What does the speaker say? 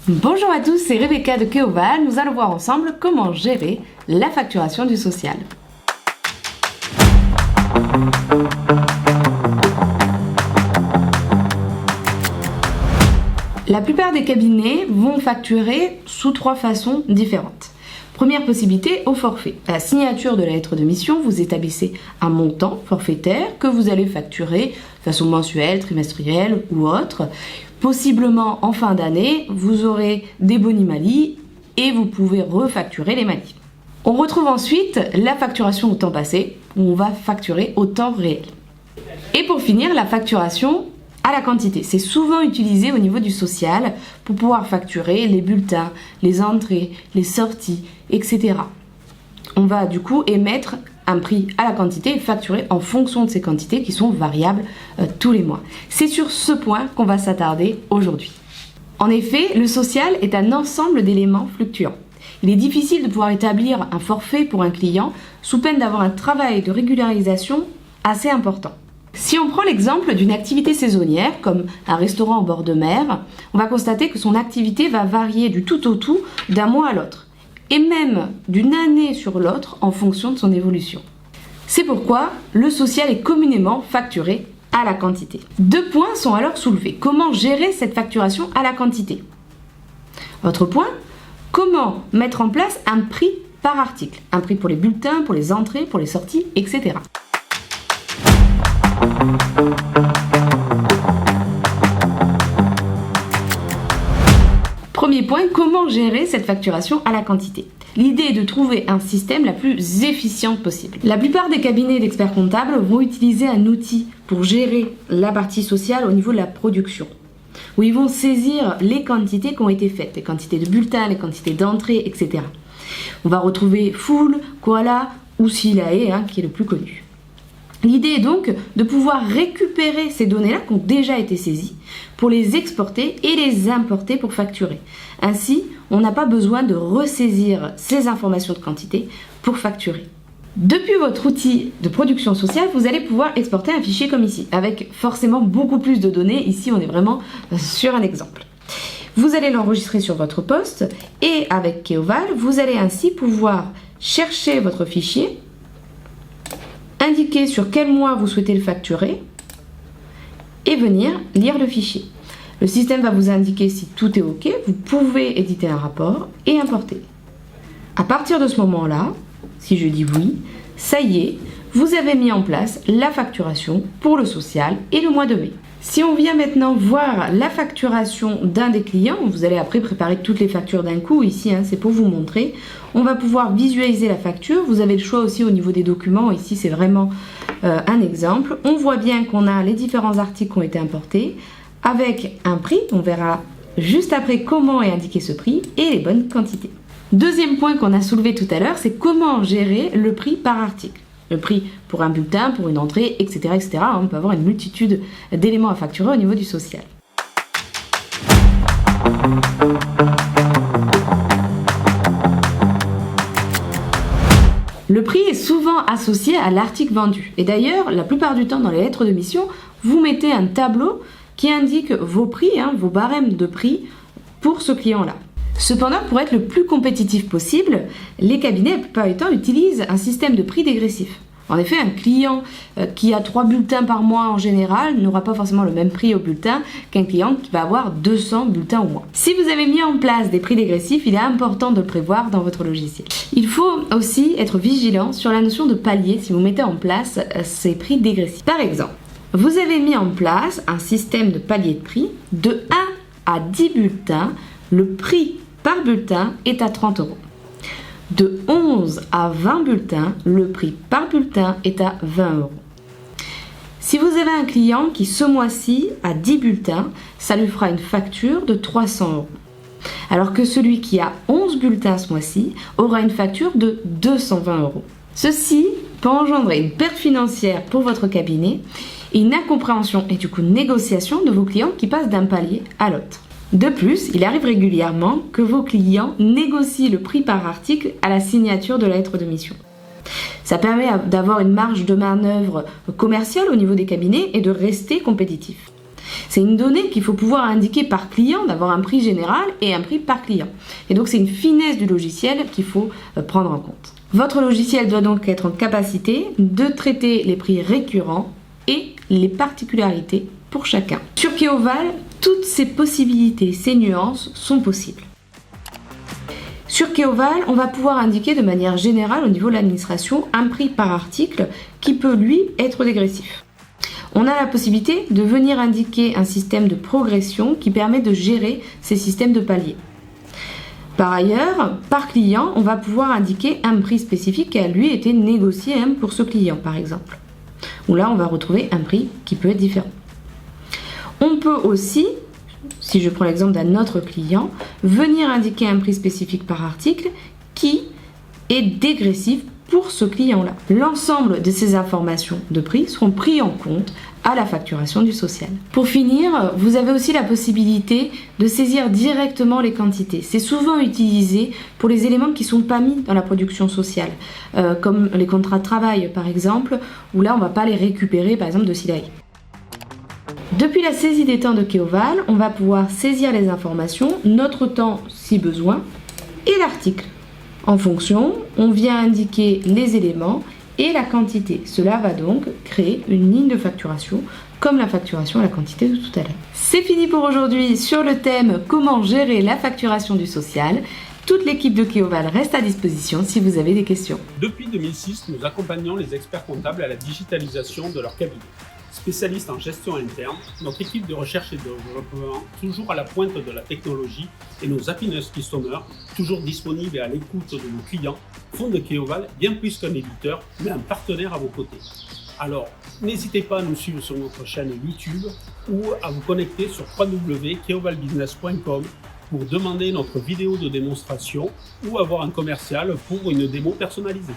Bonjour à tous, c'est Rebecca de Keoval. Nous allons voir ensemble comment gérer la facturation du social. La plupart des cabinets vont facturer sous 3 façons différentes. Première possibilité, au forfait. À la signature de la lettre de mission, vous établissez un montant forfaitaire que vous allez facturer de façon mensuelle, trimestrielle ou autre. Possiblement en fin d'année, vous aurez des boni-malus et vous pouvez refacturer les malus. On retrouve ensuite la facturation au temps passé, où on va facturer au temps réel. Et pour finir, la facturation à la quantité. C'est souvent utilisé au niveau du social pour pouvoir facturer les bulletins, les entrées, les sorties, etc. On va du coup émettre un prix à la quantité et facturer en fonction de ces quantités qui sont variables tous les mois. C'est sur ce point qu'on va s'attarder aujourd'hui. En effet, le social est un ensemble d'éléments fluctuants. Il est difficile de pouvoir établir un forfait pour un client sous peine d'avoir un travail de régularisation assez important. Si on prend l'exemple d'une activité saisonnière, comme un restaurant au bord de mer, on va constater que son activité va varier du tout au tout d'un mois à l'autre, et même d'une année sur l'autre en fonction de son évolution. C'est pourquoi le social est communément facturé à la quantité. 2 points sont alors soulevés. Comment gérer cette facturation à la quantité? Autre point, comment mettre en place un prix par article? Un prix pour les bulletins, pour les entrées, pour les sorties, etc. Premier point, comment gérer cette facturation à la quantité? L'idée est de trouver un système la plus efficient possible. La plupart des cabinets d'experts comptables vont utiliser un outil pour gérer la partie sociale au niveau de la production, où ils vont saisir les quantités qui ont été faites, les quantités de bulletins, les quantités d'entrées, etc. On va retrouver Fool, Koala ou Silae, qui est le plus connu. L'idée est donc de pouvoir récupérer ces données-là qui ont déjà été saisies pour les exporter et les importer pour facturer. Ainsi, on n'a pas besoin de ressaisir ces informations de quantité pour facturer. Depuis votre outil de production sociale, vous allez pouvoir exporter un fichier comme ici, avec forcément beaucoup plus de données. Ici, on est vraiment sur un exemple. Vous allez l'enregistrer sur votre poste et avec Keoval, vous allez ainsi pouvoir chercher votre fichier, indiquer sur quel mois vous souhaitez le facturer et venir lire le fichier. Le système va vous indiquer si tout est OK, vous pouvez éditer un rapport et importer. À partir de ce moment-là, si je dis oui, ça y est, vous avez mis en place la facturation pour le social et le mois de mai. Si on vient maintenant voir la facturation d'un des clients, vous allez après préparer toutes les factures d'un coup, ici c'est pour vous montrer, on va pouvoir visualiser la facture, vous avez le choix aussi au niveau des documents, ici c'est vraiment un exemple. On voit bien qu'on a les différents articles qui ont été importés, avec un prix, on verra juste après comment est indiqué ce prix et les bonnes quantités. Deuxième point qu'on a soulevé tout à l'heure, c'est comment gérer le prix par article. Le prix pour un bulletin, pour une entrée, etc. etc. On peut avoir une multitude d'éléments à facturer au niveau du social. Le prix est souvent associé à l'article vendu. Et d'ailleurs, la plupart du temps dans les lettres de mission, vous mettez un tableau qui indique vos prix, vos barèmes de prix pour ce client-là. Cependant, pour être le plus compétitif possible, les cabinets, la plupart du temps, utilisent un système de prix dégressif. En effet, un client qui a 3 bulletins par mois en général n'aura pas forcément le même prix au bulletin qu'un client qui va avoir 200 bulletins au mois. Si vous avez mis en place des prix dégressifs, il est important de le prévoir dans votre logiciel. Il faut aussi être vigilant sur la notion de palier si vous mettez en place ces prix dégressifs. Par exemple, vous avez mis en place un système de palier de prix de 1 à 10 bulletins, le prix par bulletin est à 30 €. De 11 à 20 bulletins, le prix par bulletin est à 20 €. Si vous avez un client qui ce mois-ci a 10 bulletins, ça lui fera une facture de 300 €. Alors que celui qui a 11 bulletins ce mois-ci aura une facture de 220 €. Ceci peut engendrer une perte financière pour votre cabinet et une incompréhension et du coup une négociation de vos clients qui passent d'un palier à l'autre. De plus, il arrive régulièrement que vos clients négocient le prix par article à la signature de la lettre de mission. Ça permet d'avoir une marge de manœuvre commerciale au niveau des cabinets et de rester compétitif. C'est une donnée qu'il faut pouvoir indiquer par client, d'avoir un prix général et un prix par client. Et donc c'est une finesse du logiciel qu'il faut prendre en compte. Votre logiciel doit donc être en capacité de traiter les prix récurrents et les particularités pour chacun. Sur Keoval, toutes ces possibilités, ces nuances sont possibles. Sur Keoval, on va pouvoir indiquer de manière générale au niveau de l'administration un prix par article qui peut lui être dégressif. On a la possibilité de venir indiquer un système de progression qui permet de gérer ces systèmes de paliers. Par ailleurs, par client, on va pouvoir indiquer un prix spécifique qui a lui été négocié pour ce client par exemple. Où là, on va retrouver un prix qui peut être différent. On peut aussi, si je prends l'exemple d'un autre client, venir indiquer un prix spécifique par article qui est dégressif pour ce client-là. L'ensemble de ces informations de prix seront pris en compte à la facturation du social. Pour finir, vous avez aussi la possibilité de saisir directement les quantités. C'est souvent utilisé pour les éléments qui ne sont pas mis dans la production sociale, comme les contrats de travail par exemple, où là on ne va pas les récupérer par exemple de SILAI. Depuis la saisie des temps de Keoval, on va pouvoir saisir les informations, notre temps si besoin, et l'article. En fonction, on vient indiquer les éléments et la quantité. Cela va donc créer une ligne de facturation, comme la facturation à la quantité de tout à l'heure. C'est fini pour aujourd'hui sur le thème comment gérer la facturation du social. Toute l'équipe de Keoval reste à disposition si vous avez des questions. Depuis 2006, nous accompagnons les experts comptables à la digitalisation de leur cabinet. Spécialiste en gestion interne, notre équipe de recherche et de développement, toujours à la pointe de la technologie, et nos happiness customers, toujours disponibles et à l'écoute de nos clients, font de Keoval bien plus qu'un éditeur, mais un partenaire à vos côtés. Alors, n'hésitez pas à nous suivre sur notre chaîne YouTube ou à vous connecter sur www.keovalbusiness.com pour demander notre vidéo de démonstration ou avoir un commercial pour une démo personnalisée.